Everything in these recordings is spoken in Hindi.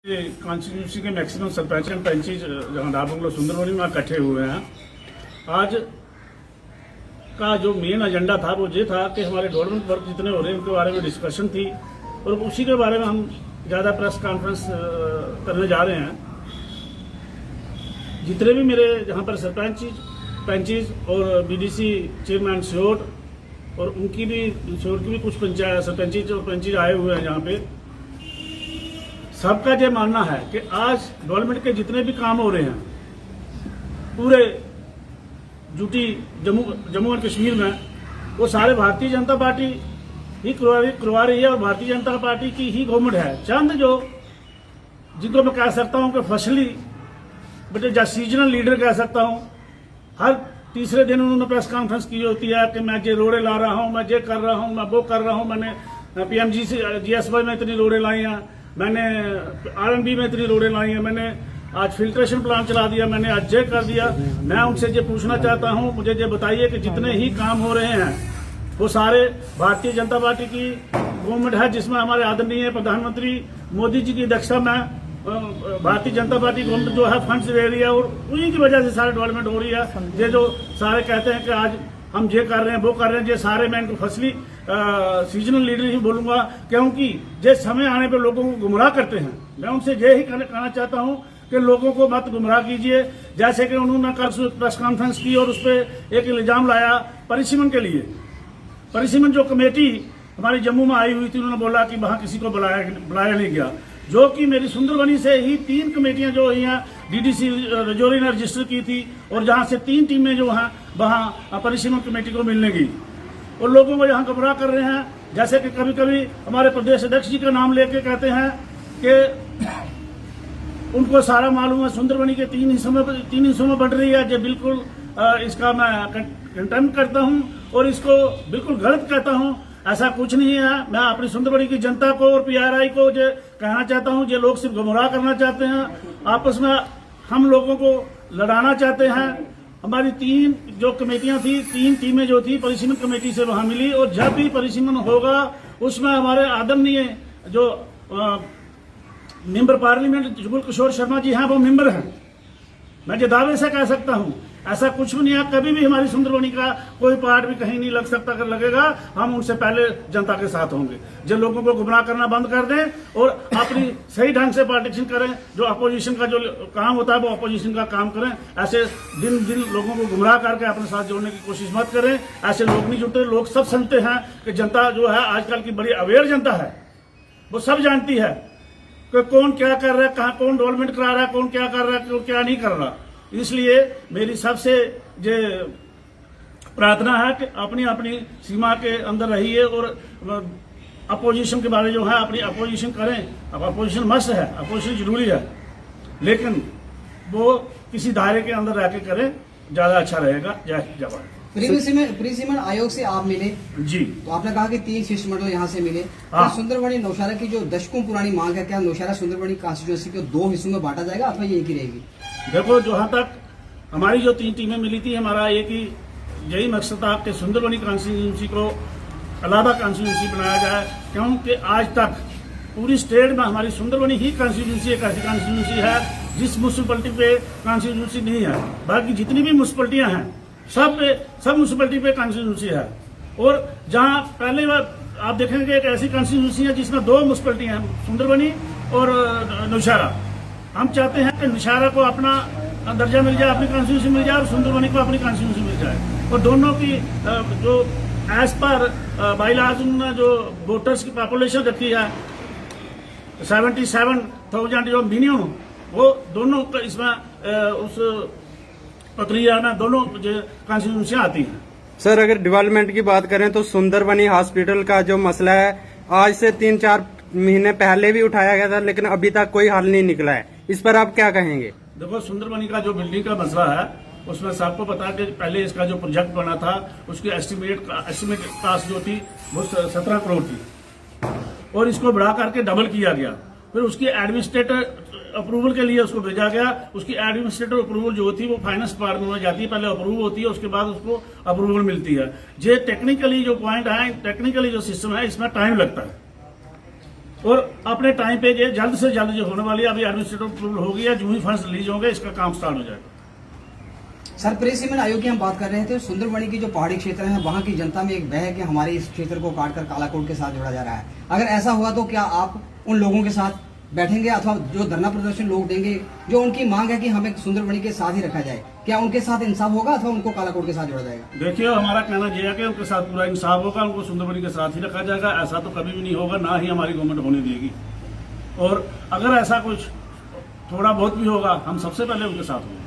कॉन्स्टिट्यूंसी के मैक्सिमम सरपंच एंड पंची जहाँ डाबंगलो सुंदरवनी में इकट्ठे हुए हैं। आज का जो मेन एजेंडा था वो ये था कि हमारे डेवलपमेंट वर्क जितने हो रहे हैं उनके बारे में डिस्कशन थी और उसी के बारे में हम ज़्यादा प्रेस कॉन्फ्रेंस करने जा रहे हैं। जितने भी मेरे यहाँ पर पंचीज और बीडीसी चेयरमैन श्योट और उनकी भी श्योट की भी कुछ पंचायत सरपंचीज और पंचीज आए हुए हैं यहाँ पे। सबका ये मानना है कि आज डेवलपमेंट के जितने भी काम हो रहे हैं पूरे यूटी जम्मू एंड कश्मीर में वो सारे भारतीय जनता पार्टी ही करवा रही है और भारतीय जनता पार्टी की ही गवर्नमेंट है। चंद जो जिनको मैं कह सकता हूं कि फसली बट या सीजनल लीडर कह सकता हूं, हर तीसरे दिन उन्होंने प्रेस कॉन्फ्रेंस की होती है कि मैं ये रोड़े ला रहा हूं, मैं ये कर रहा हूं, मैं वो कर रहा हूं, मैंने पीएमजी से जीएसवाई में इतनी रोड़े लाई हैं, मैंने आरएनबी में इतनी रोड़े लाई हैं, मैंने आज फिल्ट्रेशन प्लांट चला दिया, मैंने आज ये कर दिया। मैं उनसे ये पूछना चाहता हूं, मुझे ये बताइए कि जितने ही काम हो रहे हैं वो सारे भारतीय जनता पार्टी की गवर्नमेंट है जिसमें हमारे आदरणीय प्रधानमंत्री मोदी जी की अध्यक्षता में भारतीय जनता पार्टी गवर्नमेंट जो है फंड्स दे रही है और उन्हीं की वजह से सारे डेवलपमेंट हो रही है। ये जो सारे कहते हैं कि आज हम ये कर रहे हैं वो कर रहे हैं, ये सारे मैं इनको फसली सीजनल लीडर ही बोलूंगा क्योंकि जे समय आने पर लोगों को गुमराह करते हैं। मैं उनसे यही कहना चाहता हूं कि लोगों को मत गुमराह कीजिए। जैसे कि उन्होंने कल प्रेस कॉन्फ्रेंस की और उस पर एक इल्जाम लाया परिसीमन के लिए। परिसीमन जो कमेटी हमारी जम्मू में आई हुई थी, उन्होंने बोला कि वहां किसी को बुलाया नहीं गया, जो कि मेरी सुंदरबनी से ही 3 कमेटियां जो यहाँ डीडीसी रजौरी ने रजिस्टर की थी और जहां से 3 टीमें जो वहां परिसीमन कमेटी को मिलने गई और लोगों को यहाँ गुमराह कर रहे हैं। जैसे कि कभी कभी हमारे प्रदेश अध्यक्ष जी का नाम लेके कहते हैं कि उनको सारा मालूम है, सुंदरबनी के 3 हिस्सों में बढ़ रही है। जो बिल्कुल इसका मैं कंटेम करता हूं और इसको बिल्कुल गलत कहता हूं। ऐसा कुछ नहीं है। मैं अपनी सुंदरबनी की जनता को और पीआरआई को जो कहना चाहता हूं, जो लोग सिर्फ गुमराह करना चाहते हैं, आपस में हम लोगों को लड़ाना चाहते हैं। हमारी 3 जो कमेटियां थी, 3 टीमें जो थी परिसीमन कमेटी से वहां मिली और जब भी परिसीमन होगा उसमें हमारे आदरणीय जो मेंबर पार्लियामेंट जुगल किशोर शर्मा जी हैं वो मेंबर हैं। मैं जो दावे से कह सकता हूं ऐसा कुछ भी नहीं है। कभी भी हमारी सुंदरबनी का कोई पार्ट भी कहीं नहीं लग सकता। अगर लगेगा हम उनसे पहले जनता के साथ होंगे। जो लोगों को गुमराह करना बंद कर दें और अपनी सही ढंग से पार्टीशन करें। जो अपोजिशन का जो काम होता है वो अपोजिशन का काम करें। ऐसे दिन दिन लोगों को गुमराह करके अपने साथ जोड़ने की कोशिश मत करें। ऐसे लोग नहीं जुड़ते। लोग सब समझते हैं कि जनता जो है आजकल की बड़ी अवेयर जनता है, वो सब जानती है कि कौन क्या कर रहा है, कहाँ कौन डेवलपमेंट करा रहा है, कौन क्या कर रहा है, कौन क्या नहीं कर रहा। इसलिए मेरी सबसे जो प्रार्थना है कि अपनी अपनी सीमा के अंदर रहिए और अपोजिशन के बारे जो है अपनी अपोजिशन करें। अब अपोजिशन मस्त है, अपोजिशन जरूरी है, लेकिन वो किसी दायरे के अंदर रह के करें, ज्यादा अच्छा रहेगा। जय जवान। परिसीमन आयोग से आप मिले जी, तो आपने कहा कि 3 शिष्टमंडल यहाँ से मिले। हाँ। सुंदरबनी नौशहरा की जो दशकों पुरानी मांग है, क्या नौशहरा सुंदरबनी कॉन्स्टिट्यूंसी को 2 हिस्सों में बांटा जाएगा अथवा ये एक ही रहेगी? देखो, जहां तक हमारी जो 3 टीमें मिली थी, हमारा एक ही यही मकसद था कि सुंदरबनी कॉन्स्टिट्यूंसी को अलहदा कॉन्स्टिट्यूंसी बनाया जाए, क्योंकि आज तक पूरी स्टेट में हमारी सुंदरबनी ही कॉन्स्टिट्यूंसी एक ऐसी कॉन्स्टिट्यूंसी है जिस म्यूनसिपलिटी पे कॉन्स्टिट्यूंसी नहीं है। बाकी जितनी भी म्यूनसिपलिटियां हैं सब म्यूनसिपलिटी पे कॉन्स्टिट्यूंसी है। और जहां पहले बार आप देखेंगे एक ऐसी कॉन्स्टिट्यूंसी है जिसमें 2 म्यूनसिपलिटियां हैं, सुंदरबनी और नौशहरा। हम चाहते हैं कि नौशहरा को अपना दर्जा मिल जाए, अपनी कॉन्स्टिट्यूंसी मिल जाए और सुंदरबनी को अपनी कॉन्स्टिट्यूंसी मिल जाए। और दोनों की जो एज पर बाईलॉज उन्होंने जो वोटर्स की पॉपुलेशन रखी है 77,000 जो मिनिमम, वो दोनों इसमें उस प्रक्रिया में दोनों कॉन्स्टिट्यूंसियां आती हैं। सर, अगर डेवलपमेंट की बात करें तो सुंदरबनी हॉस्पिटल का जो मसला है आज से 3-4 महीने पहले भी उठाया गया था, लेकिन अभी तक कोई हल नहीं निकला है। इस पर आप क्या कहेंगे? देखो, सुंदरबनी का जो बिल्डिंग का मसला है उसमें सबको पता है कि पहले इसका जो प्रोजेक्ट बना था उसकी एस्टिमेट कास्ट जो थी वो 17 करोड़ थी और इसको बढ़ा करके डबल किया गया। फिर उसकी एडमिनिस्ट्रेटर अप्रूवल के लिए उसको भेजा गया। उसकी एडमिनिस्ट्रेटिव अप्रूवल जो होती है वो फाइनेंस डिपार्टमेंट में जाती है, पहले अप्रूव होती है, उसके बाद उसको अप्रूवल मिलती है। ये टेक्निकली जो पॉइंट है, टेक्निकली जो सिस्टम है, इसमें टाइम लगता है। और अपने टाइम पे ये जल्द से जल्द जो होने वाली है, अभी एडमिनिस्ट्रेटिव अप्रूवल होगी है, जो ही फंड्स रिलीज होंगे इसका काम स्टार्ट हो जाएगा। सर, प्रेस सीमेंट आयोग की हम बात कर रहे थे। सुंदरबनी की जो पहाड़ी क्षेत्र है वहाँ की जनता में एक भय है कि हमारे इस क्षेत्र को काटकर कालाकोट के साथ जोड़ा जा रहा है। अगर ऐसा हुआ तो क्या आप उन लोगों के साथ बैठेंगे अथवा जो धरना प्रदर्शन लोग देंगे, जो उनकी मांग है कि हमें सुंदरबनी के साथ ही रखा जाए, क्या उनके साथ इंसाफ होगा अथवा उनको कालाकोट के साथ जोड़ा जाएगा? देखिए, हमारा कहना यह है कि उनके साथ पूरा इंसाफ होगा, उनको सुंदरबनी के साथ ही रखा जाएगा। ऐसा तो कभी भी नहीं होगा, ना ही हमारी गवर्नमेंट होने देगी। और अगर ऐसा कुछ थोड़ा बहुत भी होगा, हम सबसे पहले उनके साथ होंगे।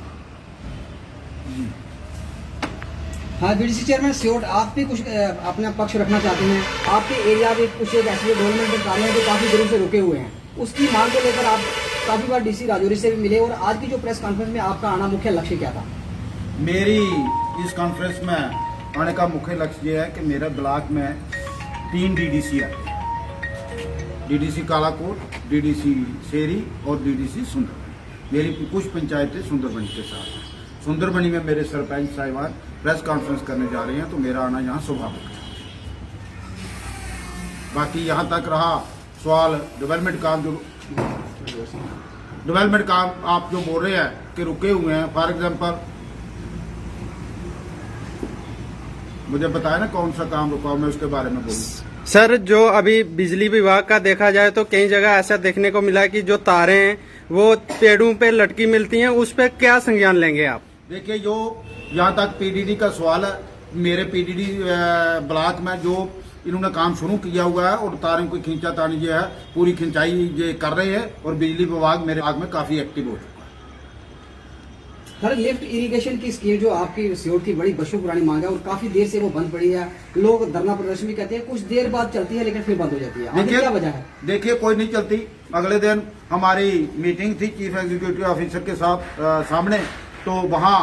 हाँ, बीडीसी चेयरमैन सियोट, आप भी कुछ अपना पक्ष रखना चाहते हैं। आपके एरिया में कुछ एक ऐसे डेवलपमेंट के कार्य हैं जो काफी देर से रुके हुए हैं, उसकी मांग को लेकर आप काफी बार डीसी राजौरी से भी मिले, और आज की जो प्रेस कॉन्फ्रेंस में आपका आना मुख्य लक्ष्य क्या था? मेरी इस कॉन्फ्रेंस में आने का मुख्य लक्ष्य ये है कि मेरे ब्लॉक में 3 डीडीसी आते हैं, डीडीसी कालाकोट, डीडीसी शेरी और डीडीसी सुंदरबनी। मेरी कुछ पंचायतें सुंदरबनी के साथ हैं। सुंदरबनी में मेरे सरपंच साहिबान प्रेस कॉन्फ्रेंस करने जा रहे हैं, तो मेरा आना यहाँ स्वाभाविक है। बाकी यहाँ तक रहा सवाल डेवलपमेंट काम आप जो बोल रहे हैं कि रुके हुए हैं, फॉर एग्जांपल मुझे बताया ना कौन सा काम रुका, मैं उसके बारे में बोलूं। सर, जो अभी बिजली विभाग का देखा जाए तो कई जगह ऐसा देखने को मिला कि जो तारें हैं वो पेड़ों पे लटकी मिलती हैं, उस पे क्या संज्ञान लेंगे आप? देखिए, जो यहाँ तक पीडीडी का सवाल है, मेरे पीडीडी ब्लॉक में जो इन्होंने काम शुरू किया हुआ है और तारों की खींचातानी जो है पूरी खिंचाई ये कर रहे हैं, और बिजली विभाग मेरे भाग में काफी एक्टिव हो चुका है। सर, लिफ्ट इरिगेशन की स्कीम जो आपकी सियोट की बड़ी वर्षों पुरानी मांग है और काफी देर से वो बंद पड़ी है, लोग धरना प्रदर्शन भी कहते हैं, कुछ देर बाद चलती है लेकिन फिर बंद हो जाती है, आखिर क्या वजह है? देखिए, कोई नहीं चलती। अगले दिन हमारी मीटिंग थी चीफ एग्जीक्यूटिव ऑफिसर के साथ सामने, तो वहाँ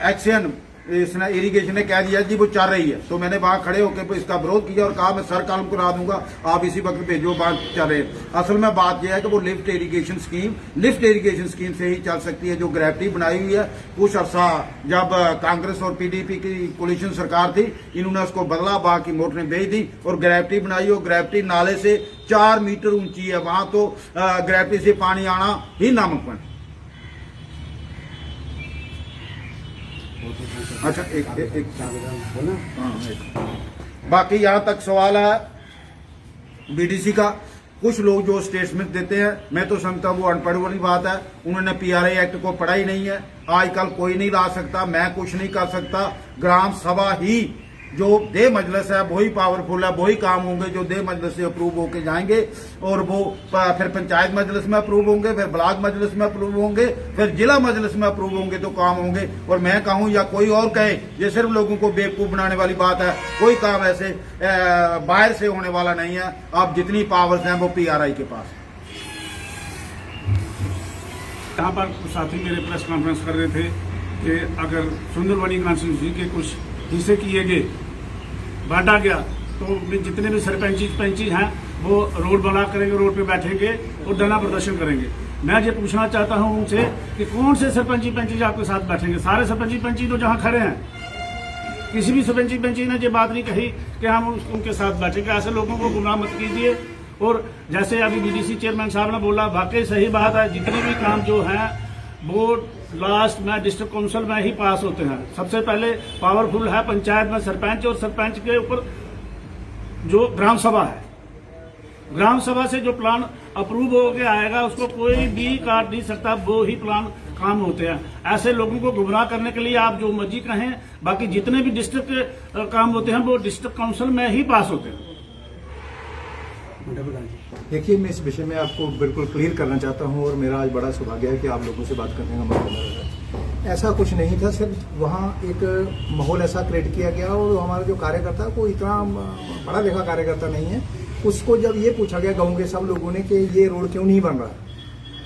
एक्शन इसने इरिगेशन ने कह दिया जी वो चल रही है, तो मैंने वहां खड़े होकर इसका विरोध किया और कहा मैं सर कलम करा दूंगा, आप इसी वक्त भेजो, बात चल रहे हैं। असल में बात यह है कि वो लिफ्ट इरिगेशन स्कीम से ही चल सकती है, जो ग्रेविटी बनाई हुई है। कुछ अर्सा जब कांग्रेस और पीडीपी की कोलिशन सरकार थी, इन्होंने उसको बदला, बाकी मोटरें भेज दी और ग्रेविटी बनाई, और ग्रेविटी नाले से 4 मीटर ऊंची है, वहां तो ग्रेविटी से पानी आना ही नामुमकिन। अच्छा, एक बाकी यहाँ तक सवाल है बीडीसी का। कुछ लोग जो स्टेटमेंट देते हैं, मैं तो समझता हूँ वो अनपढ़ वाली बात है, उन्होंने पीआरए एक्ट को पढ़ा ही नहीं है। आजकल कोई नहीं ला सकता, मैं कुछ नहीं कर सकता। ग्राम सभा ही जो दे मजलिस है वही पावरफुल है, वही काम होंगे जो दे मजलिस से अप्रूव होके जाएंगे, और वो फिर पंचायत मजलिस में अप्रूव होंगे, फिर ब्लॉक मजलिस में अप्रूव होंगे, फिर जिला मजलिस में अप्रूव होंगे, तो काम होंगे। और मैं कहूँ या कोई और कहे, ये सिर्फ लोगों को बेवकूफ बनाने वाली बात है। कोई काम ऐसे बाहर से होने वाला नहीं है। अब जितनी पावर्स हैं वो पीआरआई के पास। यहाँ पर साथी मेरे प्रेस कॉन्फ्रेंस कर रहे थे कि अगर सुंदरबनी कॉन्स्टिट्यूंसी के कुछ हिस्से किए गए, बांटा गया, तो जितने भी सरपंची हैं वो रोड बना करेंगे, रोड पे बैठेंगे और धरना प्रदर्शन करेंगे। मैं ये पूछना चाहता हूं उनसे कि कौन से सरपंची आपके साथ बैठेंगे? सारे सरपंची तो जहां खड़े हैं, किसी भी सरपंची ने ये बात नहीं कही कि हम उनके साथ बैठेंगे। ऐसे लोगों को गुमराह मत कीजिए। और जैसे अभी बीडीसी चेयरमैन साहब ने बोला, वाकई सही बात है, जितने भी काम जो हैं वो लास्ट में डिस्ट्रिक्ट काउंसिल में ही पास होते हैं। सबसे पहले पावरफुल है पंचायत में सरपंच, और सरपंच के ऊपर जो ग्राम सभा है, ग्राम सभा से जो प्लान अप्रूव होकर आएगा उसको कोई भी काट नहीं सकता, वो ही प्लान काम होते हैं। ऐसे लोगों को गुमराह करने के लिए आप जो मर्जी कहें, बाकी जितने भी डिस्ट्रिक्ट काम होते हैं वो डिस्ट्रिक्ट काउंसिल में ही पास होते हैं। देखिए, मैं इस विषय में आपको बिल्कुल क्लियर करना चाहता हूं, और मेरा आज बड़ा सौभाग्य है कि आप लोगों से बात करने का मौका मिला है। ऐसा कुछ नहीं था, सिर्फ वहाँ एक माहौल ऐसा क्रिएट किया गया, और हमारा जो कार्यकर्ता कोई इतना बड़ा लेखा कार्यकर्ता नहीं है, उसको जब ये पूछा गया गाँव के सब लोगों ने कि ये रोड क्यों नहीं बन रहा,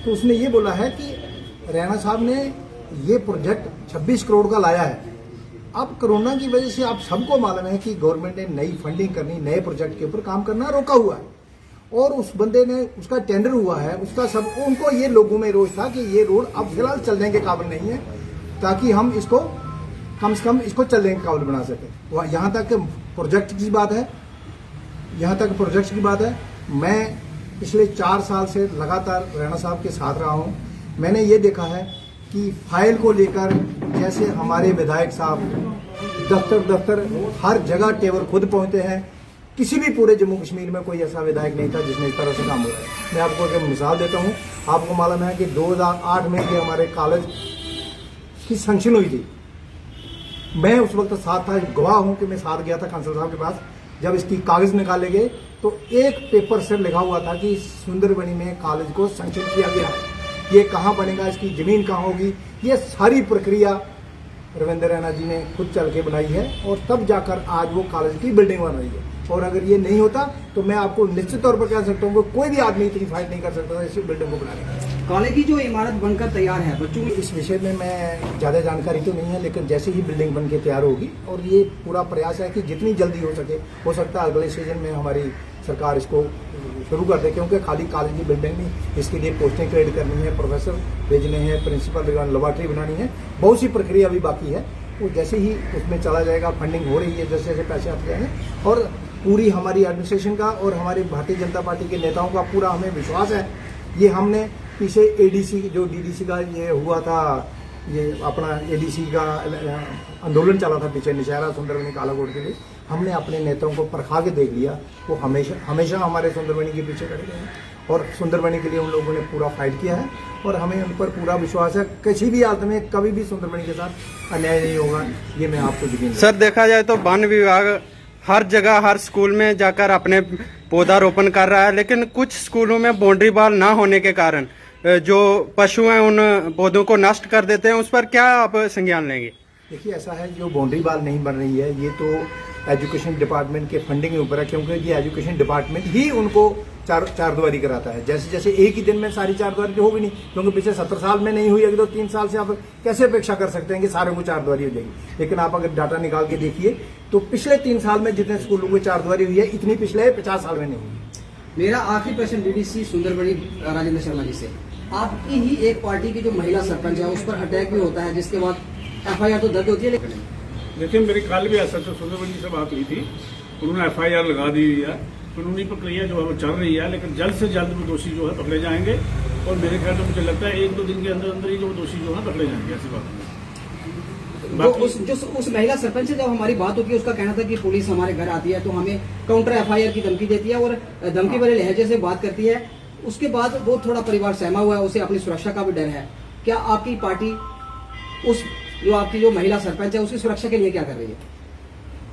तो उसने ये बोला है कि रैना साहब ने ये प्रोजेक्ट 26 करोड़ का लाया है। अब कोरोना की वजह से आप सबको मालूम है कि गवर्नमेंट ने नई फंडिंग करनी, नए प्रोजेक्ट के ऊपर काम करना रोका हुआ है, और उस बंदे ने, उसका टेंडर हुआ है, उसका सब, उनको ये लोगों में रोष था कि ये रोड अब फिलहाल चलने के काबिल नहीं है, ताकि हम इसको कम से कम इसको चलने के काबिल बना सकें। यहाँ तक प्रोजेक्ट की बात है, मैं पिछले 4 साल से लगातार राणा साहब के साथ रहा हूँ। मैंने ये देखा है कि फाइल को लेकर जैसे हमारे विधायक साहब दफ्तर हर जगह टेबल खुद पहुंचते हैं, किसी भी पूरे जम्मू कश्मीर में कोई ऐसा विधायक नहीं था जिसने इस तरह से काम हो रहा है। मैं आपको एक मिसाल देता हूं। आपको मालूम है कि 2008 में ये हमारे कॉलेज की सैंक्शन हुई थी। मैं उस वक्त साथ था, गवाह हूं कि मैं साथ गया था कांसल साहब के पास। जब इसकी कागज निकाले गए तो एक पेपर से लिखा हुआ था कि सुंदरबनी में कॉलेज को सैंक्शन किया गया। ये कहाँ बनेगा, इसकी जमीन कहाँ होगी, ये सारी प्रक्रिया रविंद्र रैना जी ने खुद चल के बनाई है और तब जाकर आज वो कॉलेज की बिल्डिंग बन रही है। और अगर ये नहीं होता तो मैं आपको निश्चित तौर पर कह सकता हूँ कि कोई भी आदमी इतनी फाइट नहीं कर सकता था इस बिल्डिंग को बनाने का। कॉलेज की जो इमारत बनकर तैयार है, बच्चों की इस विषय में मैं ज़्यादा जानकारी तो नहीं है, लेकिन जैसे ही बिल्डिंग बन के तैयार होगी, और ये पूरा प्रयास है कि जितनी जल्दी हो सकता है अगले सीजन में हमारी सरकार इसको शुरू कर दे, क्योंकि खाली कॉलेज की बिल्डिंग नहीं, इसके लिए पोस्टें क्रिएट करनी है, प्रोफेसर भेजने हैं, प्रिंसिपल लेबोरेटरी बनानी है, बहुत सी प्रक्रिया अभी बाकी है। वो जैसे ही उसमें चला जाएगा, फंडिंग हो रही है, जैसे जैसे पैसे आते जाएंगे, और पूरी हमारी एडमिनिस्ट्रेशन का और हमारी भारतीय जनता पार्टी के नेताओं का पूरा हमें विश्वास है। ये हमने पीछे एडीसी जो डीडीसी का ये हुआ था, ये अपना एडीसी का आंदोलन चला था पीछे निशारा सुंदरबनी कालाकोट के लिए, हमने अपने नेताओं को परखा के देख लिया। वो हमेशा हमारे सुंदरबनी के पीछे खड़े रहे और सुंदरबनी के लिए उन लोगों ने पूरा फाइट किया है और हमें उन पर पूरा विश्वास है। किसी भी हालत में कभी भी सुंदरबनी के साथ अन्याय नहीं होगा, ये मैं आपको यकीन। सर देखा जाए तो वन विभाग हर जगह हर स्कूल में जाकर अपने पौधारोपण कर रहा है, लेकिन कुछ स्कूलों में बाउंड्री वॉल ना होने के कारण जो पशु हैं उन पौधों को नष्ट कर देते हैं, उस पर क्या आप संज्ञान लेंगे? देखिए ऐसा है, जो बाउंड्री वॉल नहीं बन रही है ये तो एजुकेशन डिपार्टमेंट के फंडिंग के ऊपर है, क्योंकि ये एजुकेशन डिपार्टमेंट ही उनको चारदुआरी कराता है। जैसे जैसे एक ही दिन में सारी चारदुआरी तो होगी नहीं, क्योंकि पिछले 17 साल में नहीं हुई, अगर तो 3 साल से आप कैसे अपेक्षा कर सकते हैं कि सारे को चारदुआरी हो जाएगी। लेकिन आप अगर डाटा निकाल के देखिए तो पिछले 3 साल में जितने स्कूलों को चारदुआरी हुई है, इतनी पिछले 50 साल में नहीं हुई। मेरा आखिरी प्रश्न डीडीसी सुंदरबनी राजेंद्र शर्मा जी से, आपकी ही एक पार्टी की जो महिला सरपंच है उस पर अटैक भी होता है, जिसके बाद एफआईआर तो दर्ज होती है, लेकिन लेकिन मेरी कल भी ऐसा सुंदरबनी से बात हुई थी, उन्होंने एफआईआर लगा दी है। कानूनी प्रक्रिया जो है वो चल रही है, लेकिन जल्द से जल्द वो दोषी जो है पकड़े जाएंगे और मेरे ख्याल में मुझे लगता है 1-2 दिन के अंदर अंदर ही जो दोषी जो है पकड़े जाएंगे। ऐसी बात उस महिला सरपंच से जब हमारी बात होती है, उसका कहना था कि पुलिस हमारे घर आती है तो हमें काउंटर एफआईआर की धमकी देती है और धमकी भरे लहजे से बात करती है। उसके बाद वो थोड़ा परिवार सहमा हुआ है, उसे अपनी सुरक्षा का भी डर है। क्या आपकी पार्टी उस जो आपकी जो महिला सरपंच है उसकी सुरक्षा के लिए क्या कर रही है?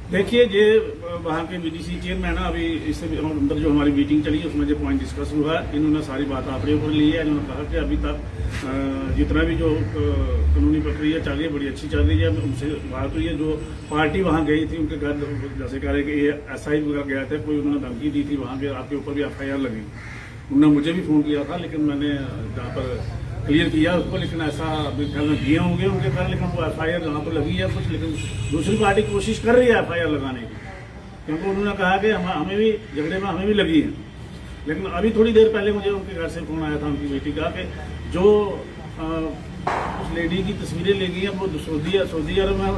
देखिए, ये वहाँ के बीडीसी चेयरमैन है, अभी इससे अंदर जो हमारी मीटिंग चली है उसमें जो पॉइंट डिस्कस हुआ है, इन्होंने सारी बात अपने ऊपर ली है। इन्होंने कहा कि अभी तक जितना भी जो कानूनी प्रक्रिया चल रही है बड़ी अच्छी चल रही है। उनसे बात हुई है, जो पार्टी वहाँ गई थी उनके घर, जैसे कह रहे कि ये SI वगैरह गया था, कोई उन्होंने धमकी दी थी वहाँ पे, आपके ऊपर भी FIR लगी। उन्होंने मुझे भी फ़ोन किया था, लेकिन मैंने जहाँ पर क्लियर किया उसको, लेकिन ऐसा मेरे ख्याल में दिए होंगे उनके घर, लेकिन वो FIR जहाँ पर लगी है कुछ, लेकिन दूसरी पार्टी कोशिश कर रही है FIR लगाने की, क्योंकि उन्होंने कहा कि हमें भी झगड़े में हमें भी लगी है। लेकिन अभी थोड़ी देर पहले मुझे उनके घर से फोन आया था उनकी बेटी का कि जो उस लेडी की तस्वीरें ले गई हैं वो सऊदी अरब में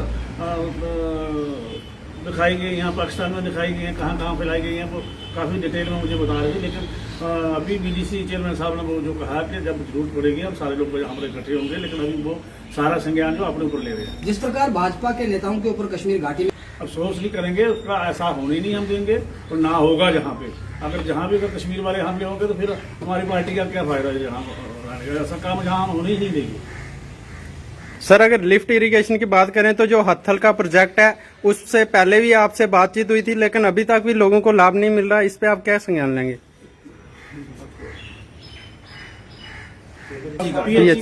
दिखाई गई, यहाँ पाकिस्तान में दिखाई गई हैं, कहाँ फैलाई गई हैं, वो काफ़ी डिटेल में मुझे बता रहे थे। लेकिन अभी बीडीसी चेयरमैन साहब ने वो जो कहा कि जब जरूरत पड़ेगी हम सारे लोग यहाँ पर इकट्ठे होंगे, लेकिन अभी वो सारा संज्ञान जो अपने ऊपर ले रहे हैं। जिस प्रकार भाजपा के नेताओं के ऊपर कश्मीर घाटी में अफसोस नहीं करेंगे, उसका ऐसा होने ही नहीं हम देंगे और ना होगा। जहाँ पे अगर जहाँ भी अगर कश्मीर वाले हमले होंगे तो फिर हमारी पार्टी का क्या फायदा है जहाँ रहने का? ऐसा काम जहाँ हम होने ही नहीं देंगे। सर अगर लिफ्ट इरिगेशन की बात करें तो जो हत्थल का प्रोजेक्ट है उससे पहले भी आपसे बातचीत हुई थी, लेकिन अभी तक भी लोगों को लाभ नहीं मिल रहा, इस पे आप क्या संज्ञान लेंगे?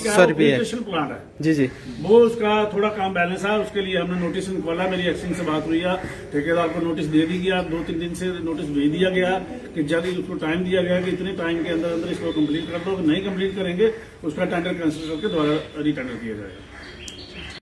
सर प्लांट है जी, वो उसका थोड़ा काम बैलेंस है, उसके लिए हमने नोटिस निकाला। मेरी एक्सिंग से बात हुई है, ठेकेदार को नोटिस दे दी गया, 2-3 दिन से नोटिस भेज दिया गया कि जल्द उसको टाइम दिया गया कि इतने टाइम के अंदर अंदर इसको कंप्लीट कर दो। नहीं कंप्लीट करेंगे उसका टेंडर कैंसिल करके दोबारा रीटेंडर किया जाएगा।